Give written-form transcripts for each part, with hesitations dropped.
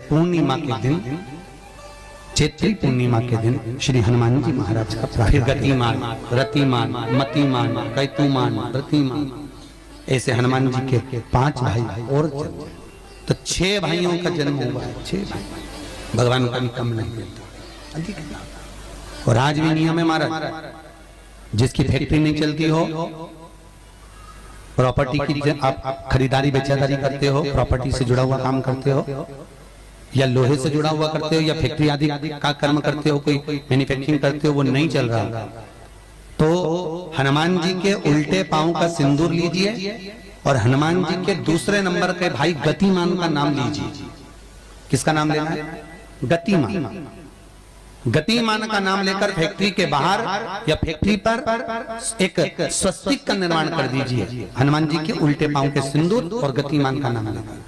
पूर्णिमा के दिन, चैत्री पूर्णिमा के दिन श्री हनुमान जी महाराज का फिर गतिमान, रतिमान, मतिमान, कैतुमान, रतिमान, ऐसे हनुमान जी के 5 भाई और तो 6 भाइयों का जन्म हुआ है। 6 भाई, भगवान कभी कम नहीं देता, अधिक। और आज भी नियम है महाराज, जिसकी फैक्ट्री नहीं चलती हो, प्रॉपर्टी की आप खरीदारी बेचादारी करते हो, प्रॉपर्टी से जुड़ा हुआ काम करते हो, या लोहे से जुड़ा हुआ करते हो, या फैक्ट्री आदि का कर्म करते हो, कोई मैन्युफैक्चरिंग करते हो, वो नहीं चल रहा, तो हनुमान जी के उल्टे पांव का सिंदूर लीजिए और हनुमान जी के दूसरे नंबर के भाई गतिमान का नाम लीजिए। किसका नाम लेना है? गतिमान। गतिमान का नाम लेकर फैक्ट्री के बाहर या फैक्ट्री पर एक स्वस्तिक का निर्माण कर दीजिए, हनुमान जी के उल्टे पांव के सिंदूर और गतिमान का नाम लेकर।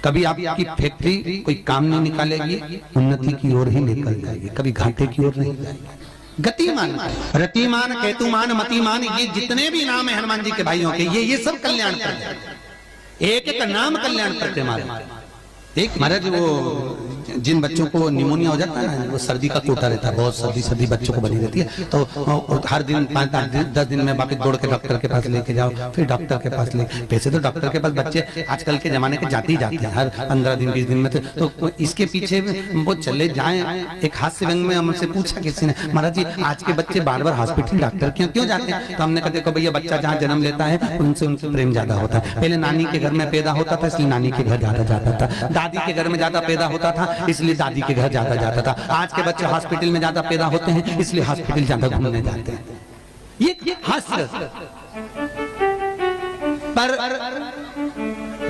कभी आपकी फैक्ट्री कोई काम नहीं निकालेगी, उन्नति की ओर ही निकल जाएगी, कभी घाटे की ओर नहीं जाएगी। गतिमान, रतिमान, केतुमान, मतिमान, ये जितने भी नाम है हनुमान जी के भाइयों के, ये सब कल्याण करते हैं, एक एक नाम कल्याण करते हैं। एक महाराज वो जिन बच्चों को निमोनिया हो जाता है ना, वो सर्दी का कोटा रहता है, बहुत सर्दी बच्चों को बनी रहती है, तो हर दिन 5-10 दिन में वापस दौड़ के डॉक्टर के पास लेके जाओ, फिर डॉक्टर के पास ले। वैसे तो डॉक्टर के पास बच्चे आजकल के जमाने के जाते ही जाते हैं, हर 15 दिन 20 दिन में, तो इसके पीछे वो चले जाए। एक हास्य व्यंग में हमसे पूछा किसी ने, महाराज जी आज के बच्चे बार बार हॉस्पिटल डॉक्टर क्यों जाते हैं? तो हमने कहा देखो भैया, बच्चा जहाँ जन्म लेता है उनसे प्रेम ज्यादा होता है। पहले नानी के घर में पैदा होता था, इसलिए नानी के घर ज्यादा जाता था, दादी के घर में ज्यादा पैदा होता था, इसलिए दादी के घर ज्यादा जाता था। आज के बच्चे हॉस्पिटल में ज्यादा पैदा होते हैं, इसलिए हॉस्पिटल ज्यादा घूमने जाते हैं। ये हास्य। पर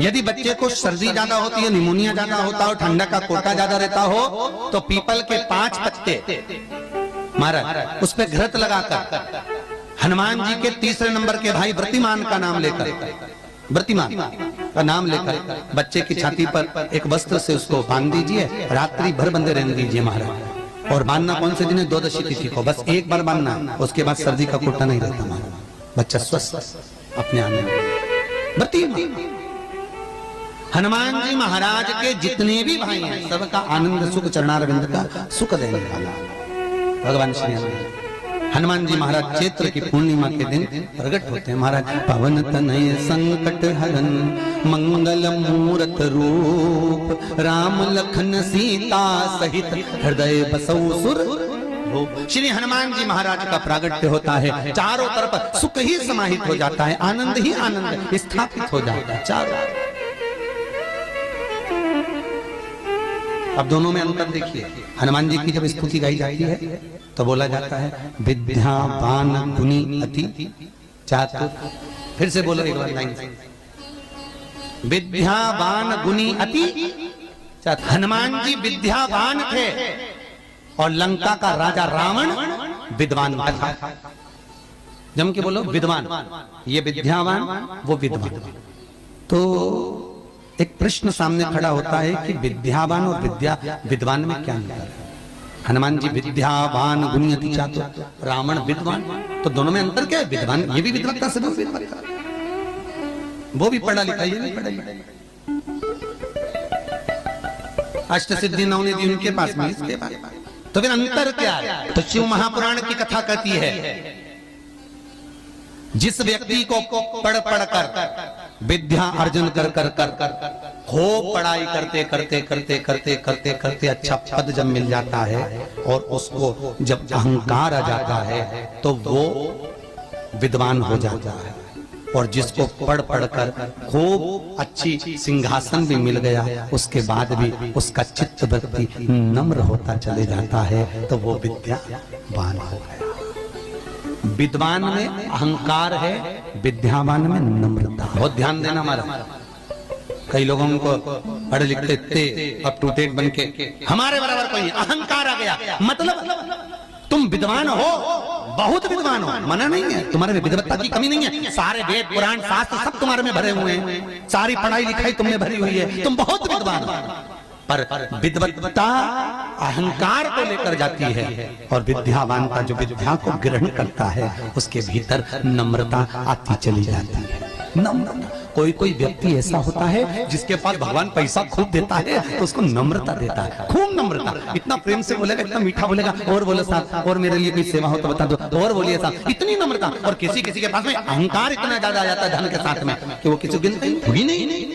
यदि बच्चे को सर्दी ज्यादा होती है, निमोनिया ज्यादा होता हो, ठंडा का कोटा ज्यादा रहता हो, तो पीपल के 5 पत्ते महाराज उस पर घृत लगाकर हनुमान जी के तीसरे नंबर के भाई व्रतिमान का नाम लेकर, व्रतिमान का नाम लेकर बच्चे की छाती पर एक वस्त्र से उसको बांध दीजिए, रात्रि भर बंधे रहने दीजिए महाराज। और बांधना कौन से दिन है? 12 तिथि को, बस एक बार बांधना, उसके बाद सर्दी का कोटा नहीं रहता महाराज, बच्चा स्वस्थ अपने आने। व्रतिमान हनुमान जी महाराज के जितने भी भाई हैं, सबका आनंद सुख चरणारविंद का सुख देने वाला भगवान श्री हनुमान जी महाराज चैत्र की पूर्णिमा के दिन प्रकट होते हैं। महाराज पवन तनय संकट हरन मंगल मूरत रूप, राम लखन सीता सहित हृदय बसौ सुर। श्री हनुमान जी महाराज का प्रागट्य होता है, चारों तरफ सुख ही समाहित हो जाता है, आनंद ही आनंद स्थापित हो जाता है चारों। अब दोनों में अंतर देखिए, हनुमान जी की जब स्तुति गाई जाती है तो बोला जाता है विद्यावान गुणी अति चातुर। फिर से बोलो एक बार लाइन, विद्यावान गुणी अति चातुर। हनुमान जी विद्यावान थे और लंका का राजा रावण विद्वान था। जम के बोलो विद्वान, ये विद्यावान वो विद्वान। तो एक प्रश्न सामने खड़ा होता है कि विद्यावान और विद्वान में क्या अंतर है? हनुमान जी विद्यावान गुणी अति चातुर, रावण विद्वान, तो दोनों में अंतर क्या है? विद्वान ये भी विद्वत्ता से विद्वत्ता, वो भी पढ़ा लिखा, ये भी पढ़ा लिखा, अष्ट सिद्धि नवनिधि उनके पास में, इसके पास। तो फिर अंतर क्या है? तो शिव महापुराण की कथा कहती है जिस व्यक्ति को पढ़ कर विद्या अर्जन कर खूब पढ़ाई करते करते करते करते करते करते अच्छा पद जब मिल जाता है और उसको जब अहंकार आ जाता है तो वो विद्वान हो जाता है। और जिसको पढ़ कर खूब अच्छी सिंहासन भी मिल गया, उसके बाद भी उसका चित्त वृत्ति नम्र होता चले जाता है, तो वो विद्यावान हो गया। विद्वान में अहंकार है, विद्यावान में नम्रता। बहुत ध्यान देना हमारा। कई लोगों को पढ़े लिखते थे अप टू डेट बन के हमारे बराबर कोई अहंकार आ गया, मतलब तुम विद्वान हो, बहुत विद्वान हो, मना नहीं है, तुम्हारे में विद्वत्ता की कमी नहीं है, सारे वेद पुराण शास्त्र सब तुम्हारे में भरे हुए हैं, सारी पढ़ाई लिखाई तुमने भरी हुई है, तुम बहुत विद्वान हो। पर विद्वत्ता अहंकार को लेकर जाती है और विद्यावान का जो विद्या को ग्रहण करता है उसके भीतर नम्रता आती चली जाती है। नम्रता कोई कोई व्यक्ति ऐसा होता है जिसके पास भगवान पैसा खूब देता है तो उसको नम्रता देता है, खूब नम्रता, इतना प्रेम से बोलेगा, इतना मीठा बोलेगा, और बोले साहब और मेरे लिए कोई सेवा हो तो बता दो, और बोलिए साहब, इतनी नम्रता। और किसी किसी के पास में अहंकार इतना ज्यादा आ जाता है धन के साथ में कि वो किसी गिनते ही नहीं,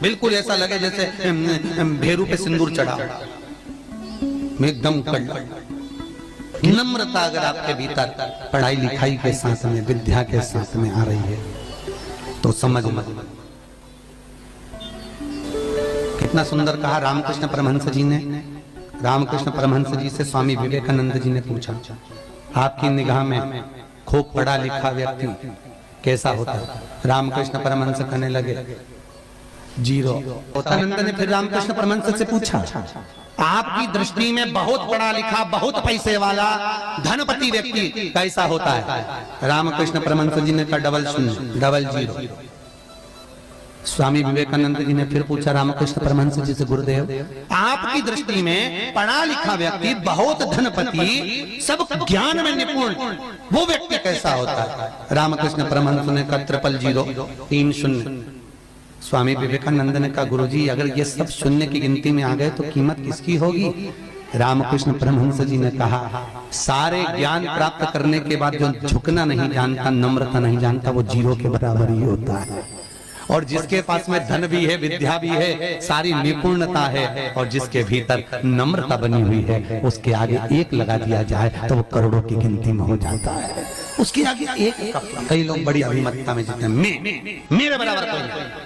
बिल्कुल ऐसा लगे जैसे भेरू पे सिंदूर चढ़ा, एकदम कड़वा। नम्रता अगर आपके भीतर पढ़ाई लिखाई के साथ में, विद्या के साथ में आ रही है तो समझ लो। कितना सुंदर कहा रामकृष्ण परमहंस जी ने। रामकृष्ण परमहंस जी से स्वामी विवेकानंद जी ने पूछा, आपकी निगाह में खूब पढ़ा लिखा व्यक्ति कैसा होता है? रामकृष्ण परमहंस कहने लगे जीरो। विवेकानंद ने फिर रामकृष्ण परमहंस से पूछा, आपकी दृष्टि में बहुत पढ़ा लिखा, बहुत पैसे वाला धनपति व्यक्ति कैसा होता है? रामकृष्ण परमहंस जी ने कहा डबल शून्य, डबल जीरो। स्वामी विवेकानंद जी ने फिर पूछा रामकृष्ण परमहंस जी से, गुरुदेव आपकी दृष्टि में पढ़ा लिखा व्यक्ति, बहुत धनपति, सब ज्ञान में निपुण, वो व्यक्ति कैसा होता है? रामकृष्ण परमहंस ने कहा ट्रिपल जीरो, 3 शून्य। स्वामी विवेकानंद ने कहा गुरुजी अगर ये सब शून्य की गिनती में आ गए तो कीमत किसकी होगी? रामकृष्ण परमहंस जी ने कहा सारे ज्ञान प्राप्त करने के बाद जो झुकना नहीं जानता, नम्रता नहीं जानता, वो जीरो के बराबर ही होता है। और जिसके पास में धन भी है, विद्या भी है, सारी निपुणता है, और जिसके भीतर नम्रता बनी हुई है, उसके आगे एक लगा दिया जाए तो वो करोड़ों की गिनती में हो जाता है। उसके आगे एक, कई लोग बड़ी अभिमतता में जीते हैं, मेरे बराबर कोई नहीं।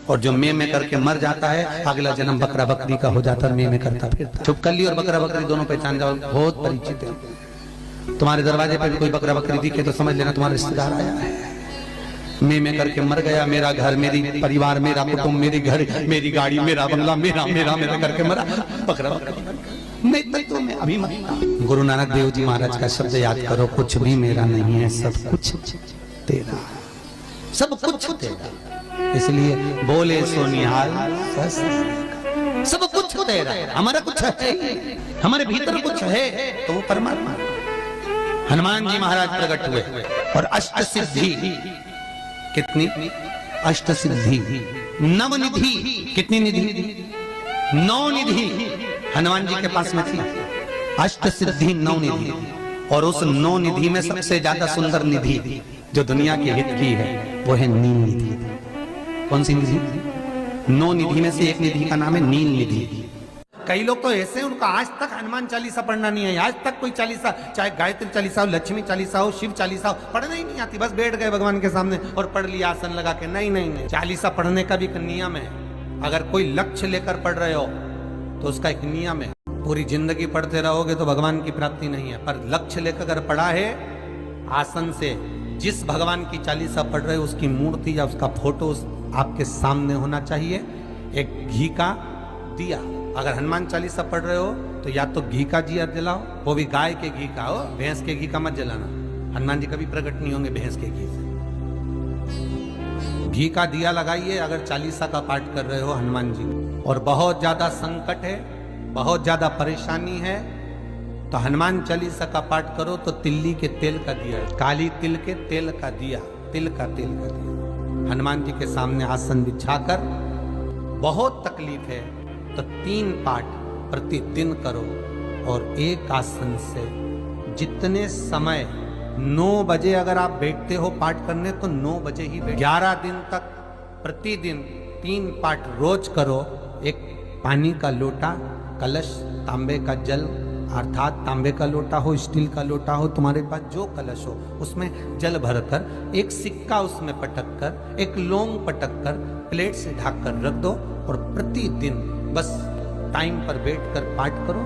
और जो में करके मर जाता है, अगला जन्म बकरा बकरी का हो जाता है, में करता फिरता। छुपकली और बकरा बकरी दोनों पहचान जाओ, बहुत परिचित है। तुम्हारे दरवाजे पर भी कोई बकरा बकरी दिखे तो समझ लेना तुम्हारा रिश्तेदार आया है। में करके मर गया, मेरा घर, मेरी परिवार, मेरा कुटुंब, मेरी घर, मेरी गाड़ी, मेरा बंगला, मेरा मेरा मेरा करके मरा, बकरा बकरी। मैं तत्व में अभिमतता। गुरु नानक देव जी महाराज का शब्द याद करो, कुछ भी मेरा नहीं है, सब कुछ तेरा, सब कुछ तेरा। इसलिए बोले सोनिहाल सब कुछ तेरा, हमारा कुछ है, हमारे भीतर कुछ है तो वो परमात्मा। हनुमान जी महाराज प्रकट हुए और अष्ट सिद्धि, कितनी? अष्ट सिद्धि, नवनिधि, कितनी निधि? 9 निधि हनुमान जी के पास में थी। अष्ट सिद्धि 9 निधि, और उस 9 निधि में सबसे ज्यादा सुंदर निधि जो दुनिया के हित की है वो है नील निधि। कौन सी निधि? 9 निधि में से एक निधि का नाम है नील निधि। कई लोग तो ऐसे हैं, उनका आज तक हनुमान चालीसा पढ़ना नहीं है, आज तक कोई चालीसा, चाहे गायत्री चालीसा हो, लक्ष्मी चालीसा हो, शिव चालीसा हो, पढ़ना ही नहीं आती। बस बैठ गए भगवान के सामने और पढ़ लिया आसन लगा के। नहीं नहीं नहीं, चालीसा पढ़ने का भी एक नियम है। अगर कोई लक्ष्य लेकर पढ़ रहे हो तो उसका एक नियम है। पूरी जिंदगी पढ़ते रहोगे तो भगवान की प्राप्ति नहीं है, पर लक्ष्य लेकर अगर पढ़ा है, आसन से जिस भगवान की चालीसा पढ़ रहे हो उसकी मूर्ति या उसका फोटो आपके सामने होना चाहिए। एक घी का दिया, अगर हनुमान चालीसा पढ़ रहे हो तो या तो घी का दिया जलाओ, वो भी गाय के घी का हो, भैंस के घी का मत जलाना। हनुमान जी कभी प्रकट नहीं होंगे भैंस के घी से। घी का दिया लगाइए अगर चालीसा का पाठ कर रहे हो हनुमान जी। और बहुत ज्यादा संकट है, बहुत ज्यादा परेशानी है तो हनुमान चालीसा का पाठ करो तो तिल्ली के तेल का दिया, काली तिल के तेल का दिया, तिल का तेल का दिया हनुमान जी के सामने आसन बिछाकर, बहुत तकलीफ है तो 3 पाठ प्रतिदिन करो। और एक आसन से जितने समय 9 बजे अगर आप बैठते हो पाठ करने तो 9 बजे ही 11 दिन तक प्रतिदिन 3 पाठ रोज करो। एक पानी का लोटा, कलश, तांबे का जल, अर्थात तांबे का लोटा हो, स्टील का लोटा हो, तुम्हारे पास जो कलश हो उसमें जल भरकर, एक सिक्का उसमें पटक कर, एक लौंग पटक कर प्लेट से ढक कर रख दो और प्रतिदिन बस टाइम पर बैठकर पाठ करो।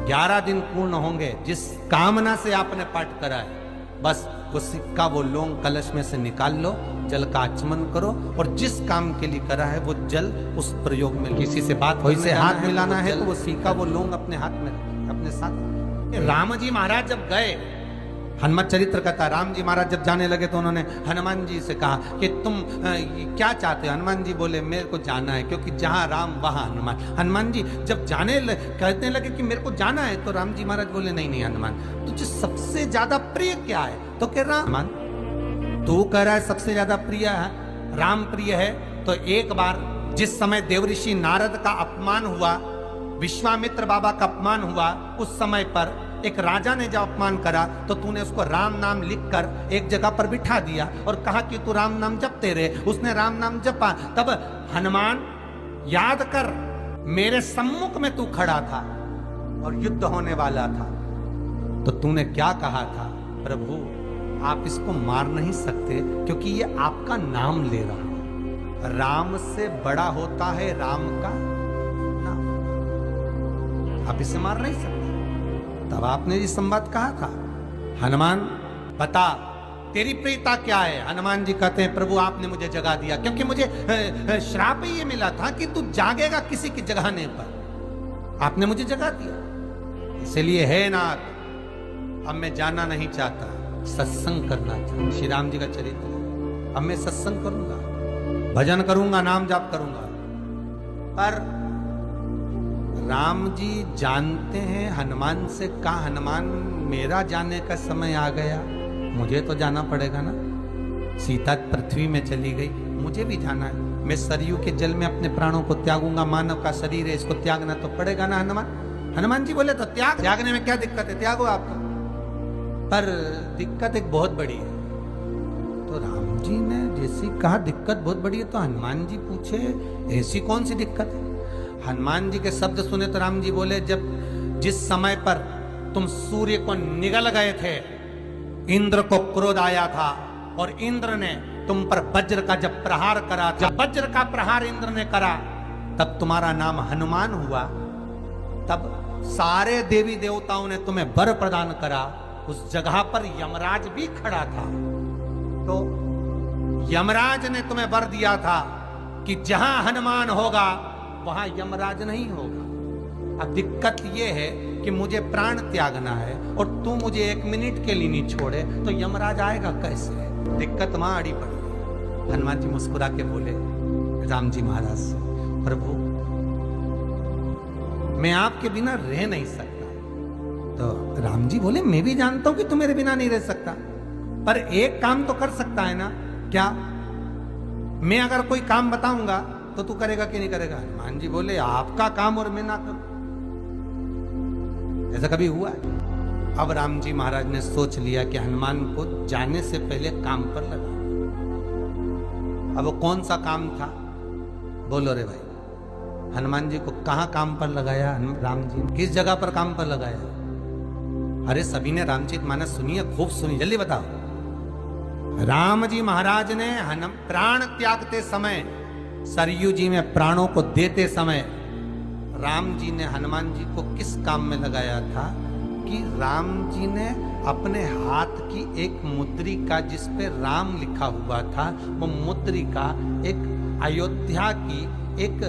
11 दिन पूर्ण होंगे, जिस कामना से आपने पाठ करा है बस वो सिक्का, वो लौंग कलश में से निकाल लो, जल का आचमन करो और जिस काम के लिए करा है वो जल उस प्रयोग में, किसी से बात हो, से हाथ मिलाना है तो वो सिक्का, वो लौंग अपने हाथ में अपने साथ। राम जी महाराज जब गए, हनुमत चरित्र कहता है, राम जी महाराज जब जाने लगे तो उन्होंने हनुमान जी से कहा कि तुम क्या चाहते हो? हनुमान जी बोले मेरे को जाना है, क्योंकि जहां राम वहां हनुमान। हनुमान जी जब कहने लगे कि मेरे को जाना है तो राम जी महाराज बोले नहीं नहीं हनुमान, तुझे सबसे ज्यादा प्रिय क्या है? तो कह रहा हनुमान, तू कह रहा है सबसे ज्यादा प्रिय है राम प्रिय है तो एक बार जिस समय देवऋषि नारद का अपमान हुआ, विश्वामित्र बाबा का अपमान हुआ, उस समय पर एक राजा ने जब अपमान करा तो तूने उसको राम नाम लिखकर एक जगह पर बिठा दिया और कहा कि तू राम नाम जपते रहे। उसने राम नाम जपा। तब हनुमान याद कर, मेरे सम्मुख में तू खड़ा था और युद्ध होने वाला था, तो तूने क्या कहा था? प्रभु आप इसको मार नहीं सकते क्योंकि ये आपका नाम ले रहा है। राम से बड़ा होता है राम का नाम, आप इसे मार नहीं सकते। तब आपने ये संवाद कहा था, हनुमान बता तेरी प्रीता क्या है? हनुमान जी कहते हैं प्रभु आपने मुझे जगा दिया क्योंकि मुझे श्राप ये मिला था कि तू जागेगा किसी की जगाने पर, आपने मुझे जगा दिया। इसलिए है नाथ, अब मैं जाना नहीं चाहता, सत्संग करना चाहता। श्री राम जी का चरित्र, अब मैं सत्संग करूंगा, भजन करूंगा, नाम जाप करूंगा। पर राम जी जानते हैं हनुमान से कहा, हनुमान मेरा जाने का समय आ गया, मुझे तो जाना पड़ेगा ना। सीता पृथ्वी में चली गई, मुझे भी जाना है। मैं सरयू के जल में अपने प्राणों को त्यागूंगा, मानव का शरीर है, इसको त्यागना तो पड़ेगा ना हनुमान। हनुमान जी बोले तो त्यागने में क्या दिक्कत है, त्यागो आप। पर दिक्कत एक बहुत बड़ी है। तो राम जी ने जैसी कहा दिक्कत बहुत बड़ी है, तो हनुमान जी पूछे ऐसी कौन सी दिक्कत है? हनुमान जी के शब्द सुने तो राम जी बोले, जब जिस समय पर तुम सूर्य को निगल गए थे, इंद्र को क्रोध आया था और इंद्र ने तुम पर वज्र का जब प्रहार करा, जब वज्र का प्रहार इंद्र ने करा तब तुम्हारा नाम हनुमान हुआ। तब सारे देवी देवताओं ने तुम्हें वर प्रदान करा। उस जगह पर यमराज भी खड़ा था, तो यमराज ने तुम्हें वर दिया था कि जहां हनुमान होगा वहां यमराज नहीं होगा। अब दिक्कत यह है कि मुझे प्राण त्यागना है और तू मुझे 1 मिनट के लिए नहीं छोड़े तो यमराज आएगा कैसे? दिक्कत वहां अड़ी पड़ी। हनुमान जी मुस्कुरा के बोले राम जी महाराज से, प्रभु मैं आपके बिना रह नहीं सकता। तो राम जी बोले मैं भी जानता हूं कि तू मेरे बिना नहीं रह सकता, पर एक काम तो कर सकता है ना। क्या? मैं अगर कोई काम बताऊंगा तो तू करेगा कि नहीं करेगा? हनुमान जी बोले आपका काम और मैं ना करूं, ऐसा कभी हुआ है? अब राम जी महाराज ने सोच लिया कि हनुमान को जाने से पहले काम पर लगा। अब वो कौन सा काम था? बोलो रे भाई। हनुमान जी को कहां काम पर लगाया? राम जी किस जगह पर काम पर लगाया? अरे सभी ने रामचरितमानस सुनी है, खूब सुनी, जल्दी बताओ। राम जी महाराज ने प्राण त्यागते समय, सरयू जी में प्राणों को देते समय राम जी ने हनुमान जी को किस काम में लगाया था कि राम जी ने अपने हाथ की एक मुद्रिका जिस पे राम लिखा हुआ था, वो मुद्रिका एक अयोध्या की एक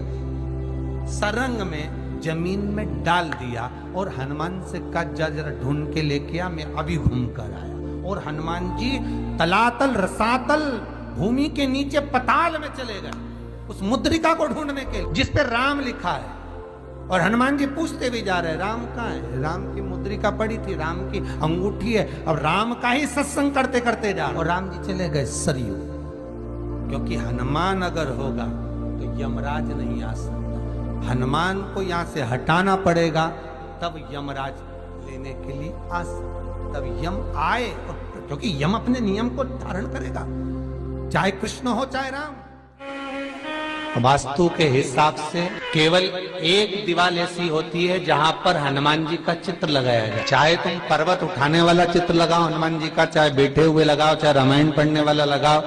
सरंग में जमीन में डाल दिया और हनुमान से कहा जरा ढूंढ के लेके आ, मैं अभी घूम कर आया। और हनुमान जी तलातल रसातल भूमि के नीचे पताल में चले गए उस मुद्रिका को ढूंढने के लिए जिस पे राम लिखा है। और हनुमान जी पूछते भी जा रहे राम कहाँ है? राम की मुद्रिका पड़ी थी, राम की अंगूठी है, अब राम का ही सत्संग करते करते जा रहे। और राम जी चले गए सरयू, क्योंकि हनुमान अगर होगा तो यमराज नहीं आ सकता। हनुमान को यहां से हटाना पड़ेगा तब यमराज लेने के लिए आ सकता, तब यम आए, क्योंकि यम अपने नियम को धारण करेगा, चाहे कृष्ण हो चाहे राम। वास्तु के हिसाब से केवल एक दीवार ऐसी होती है जहां पर हनुमान जी का चित्र लगाया जाए। चाहे तुम पर्वत उठाने वाला चित्र लगाओ हनुमान जी का, चाहे बैठे हुए लगाओ, चाहे रामायण पढ़ने वाला लगाओ,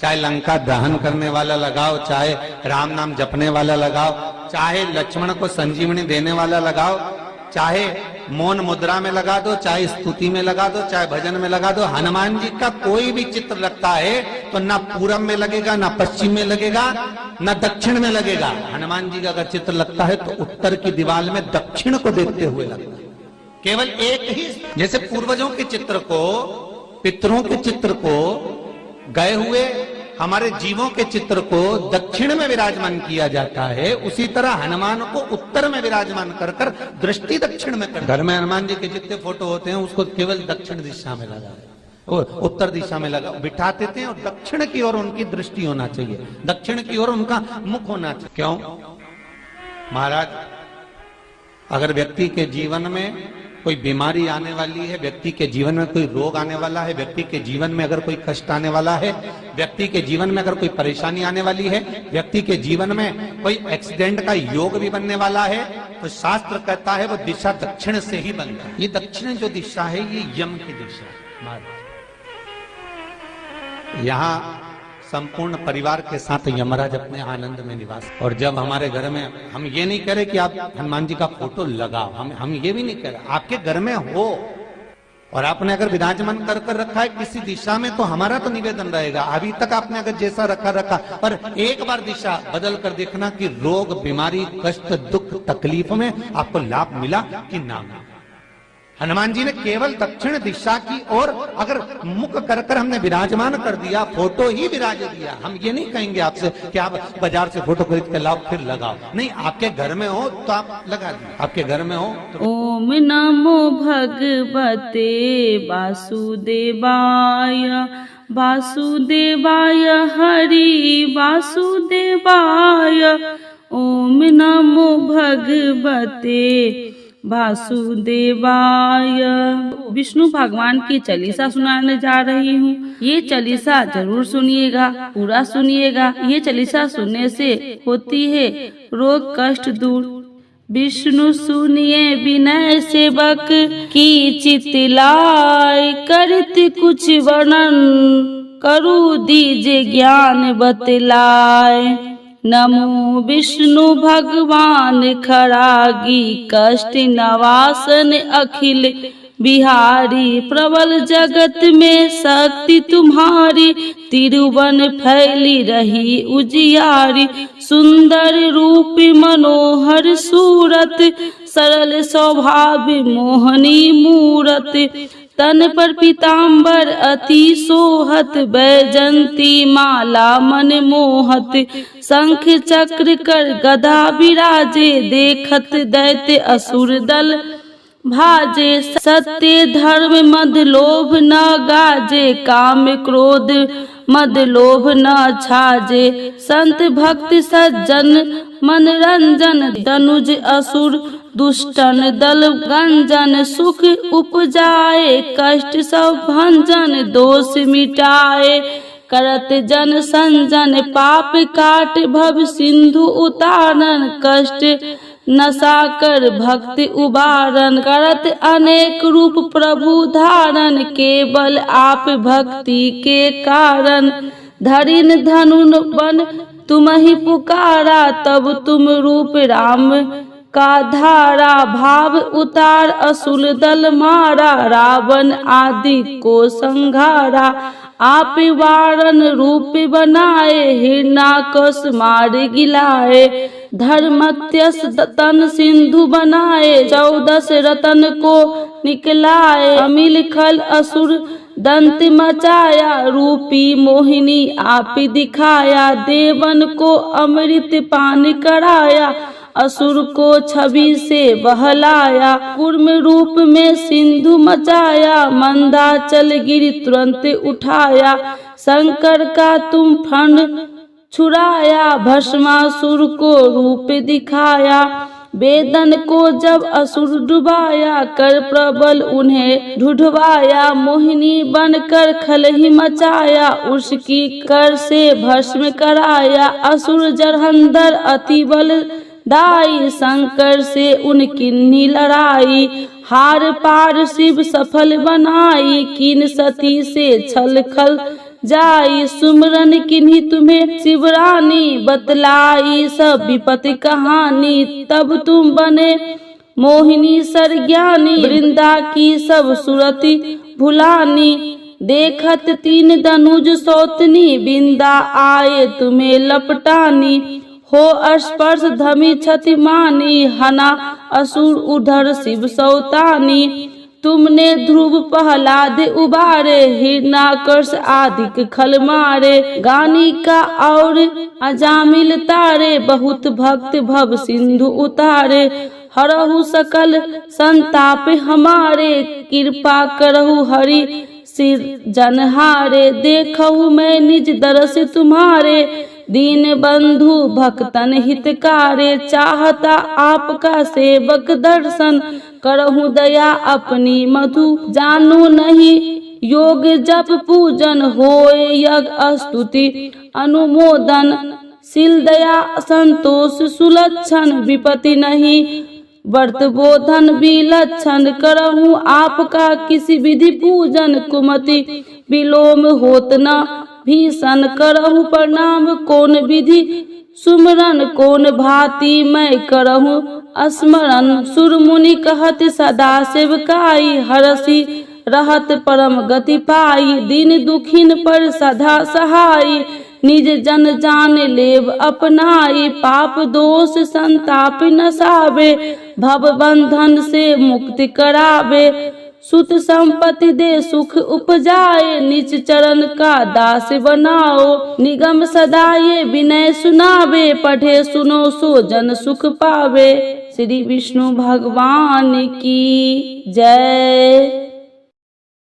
चाहे लंका दहन करने वाला लगाओ, चाहे राम नाम जपने वाला लगाओ, चाहे लक्ष्मण को संजीवनी देने वाला लगाओ, चाहे मौन मुद्रा में लगा दो, चाहे स्तुति में लगा दो, चाहे भजन में लगा दो। हनुमान जी का कोई भी चित्र लगता है तो ना पूरब में लगेगा, ना पश्चिम में लगेगा, ना दक्षिण में लगेगा। हनुमान जी का अगर चित्र लगता है तो उत्तर की दीवार में दक्षिण को देखते हुए लगता है। केवल एक ही, जैसे पूर्वजों के चित्र को, पितरों के चित्र को, गए हुए हमारे जीवों के चित्र को दक्षिण में विराजमान किया जाता है, उसी तरह हनुमान को उत्तर में विराजमान कर कर दृष्टि दक्षिण में कर। घर में हनुमान जी के जितने फोटो होते हैं उसको केवल दक्षिण दिशा में लगा, उत्तर दिशा में लगा बिठाते थे और दक्षिण की ओर उनकी दृष्टि होना चाहिए, दक्षिण की ओर उनका मुख होना चाहिए। क्यों महाराज? अगर व्यक्ति के जीवन में कोई बीमारी आने वाली है, व्यक्ति के जीवन में कोई रोग आने वाला है, व्यक्ति के जीवन में अगर कोई कष्ट आने वाला है, व्यक्ति के जीवन में अगर कोई परेशानी आने वाली है, व्यक्ति के जीवन में कोई एक्सीडेंट का योग भी बनने वाला है, तो शास्त्र कहता है वो दिशा दक्षिण से ही बनता है। ये दक्षिण जो दिशा है ये यम की दिशा है। यहाँ संपूर्ण परिवार के साथ यमराज अपने आनंद में निवास। और जब हमारे घर में, हम ये नहीं कह रहे कि आप हनुमान जी का फोटो लगाओ, हम ये भी नहीं कह रहे, आपके घर में हो और आपने अगर विराजमान कर रखा है किसी दिशा में, तो हमारा तो निवेदन रहेगा अभी तक आपने अगर जैसा रखा, पर एक बार दिशा बदल कर देखना कि रोग, बीमारी, कष्ट, दुख, तकलीफ में आपको लाभ मिला कि ना। हनुमान जी ने केवल दक्षिण दिशा की ओर अगर मुख कर हमने विराजमान कर दिया, फोटो ही विराज दिया। हम ये नहीं कहेंगे आपसे कि आप बाजार से फोटो खरीद के लाओ फिर लगाओ, नहीं, आपके घर में हो तो आप लगा दीजिए, आपके घर में हो तो। ओम नमो भगवते वासुदेवाय, वासुदेवाय हरि वासुदेवाय। ओम नमो भगवते वासुदेवाय। विष्णु भगवान की चालीसा सुनाने जा रही हूँ। ये चालीसा जरूर सुनिएगा, पूरा सुनिएगा। ये चालीसा सुनने से होती है रोग कष्ट दूर। विष्णु सुनिए विनय सेवक की चितलाय, करत कुछ वर्णन करु दीजे ज्ञान बतलाय। नमो विष्णु भगवान खरागी, कष्ट नवासन अखिल बिहारी। प्रबल जगत में शक्ति तुम्हारी, तिरुवन फैली रही उजियारी। सुंदर रूप मनोहर सूरत, सरल स्वभाव मोहनी मूरत। तन पर पीताम्बर अति सोहत, बैजंती माला मन मोहत। शंख चक्र कर गदा विराजे, देखत दैत्य असुर दल भाजे। सत्य धर्म मद लोभ न गाजे, काम क्रोध मद लोभ न छाजे। संत भक्त सज्जन मनरंजन, दनुज असुर दुष्टन दल गंजन। सुख उपजाए कष्ट सब भंजन, दोष मिटाए करत जन संजन। पाप काट भव सिंधु उतारन, कष्ट नशा कर भक्ति उबारन। करत अनेक रूप प्रभु धारण, केवल आप भक्ति के कारण। धरिन धनुन बन तुम ही पुकारा, तब तुम रूप राम का धारा। भाव उतार असुर दल मारा, रावण आदि को संघारा। आप वारण रूप बनाए, हिरणाकश मार गिलाए। धर्मत्यस तन सिंधु बनाए, 14 रतन को निकलाए। अमिल खल असुर दंत मचाया, रूपी मोहिनी आप दिखाया। देवन को अमृत पान कराया, असुर को छवि से बहलाया। कूर्म रूप में सिंधु मचाया, मंदाचल गिर तुरंत उठाया। शंकर का तुम फंड छुड़ाया, भस्मासुर को रूप दिखाया। वेदन को जब असुर डुबाया, कर प्रबल उन्हें ढूंढवाया। मोहिनी बनकर खलही मचाया, उसकी कर से भस्म कराया। असुर जरहंदर अति बल दाई, शंकर से उनकी लड़ाई। हार पार शिव सफल बनाई, किन सती से छल खल जाई। सुमरन किन्हीं तुम्हें शिवरानी, बतलाई सब विपत्ति कहानी। तब तुम बने मोहिनी सरज्ञानी, वृंदा की सब सुरति भुलानी। देखत 3 दनुज सौतनी, बिंदा आए तुम्हें लपटानी। हो स्पर्श धमी छति मानी, हना असुर उधर शिव सौतानी। तुमने ध्रुव प्रहलाद उबारे, हिरणाकश आदि खल मारे। गानी का और अजामिल तारे, बहुत भक्त भव सिंधु उतारे। हरहु सकल संताप हमारे, कृपा करहु हरि सिर जनहारे, देखऊ मैं निज दरस तुम्हारे, दीन बंधु भक्तन हितकारे, चाहता आपका सेवक दर्शन, करहु दया अपनी मधु, जानू नहीं योग जप पूजन, होए यज्ञ स्तुति अनुमोदन, शील दया संतोष सुलक्षण, विपत्ति नहीं व्रत बोधन विलक्षण, करहु आपका किसी विधि पूजन, कुमति विलोम होत न भीषण, करहु प्रणाम कौन विधि सुमरन, कौन भांति मैं करहु स्मरण, सुर मुनि कहत सदा सेवकाई, हरसी रहत परम गति पाई, दीन दुखिन पर सदा सहाई, निज जन जान लेव अपनाई, पाप दोष संताप नसावे, भव बंधन से मुक्ति करावे, सुत संपत्ति दे सुख उपजाए, निज चरण का दास बनाओ, निगम सदा ये विनय सुनावे, पढ़े सुनो सो जन सुख पावे। श्री विष्णु भगवान की जय।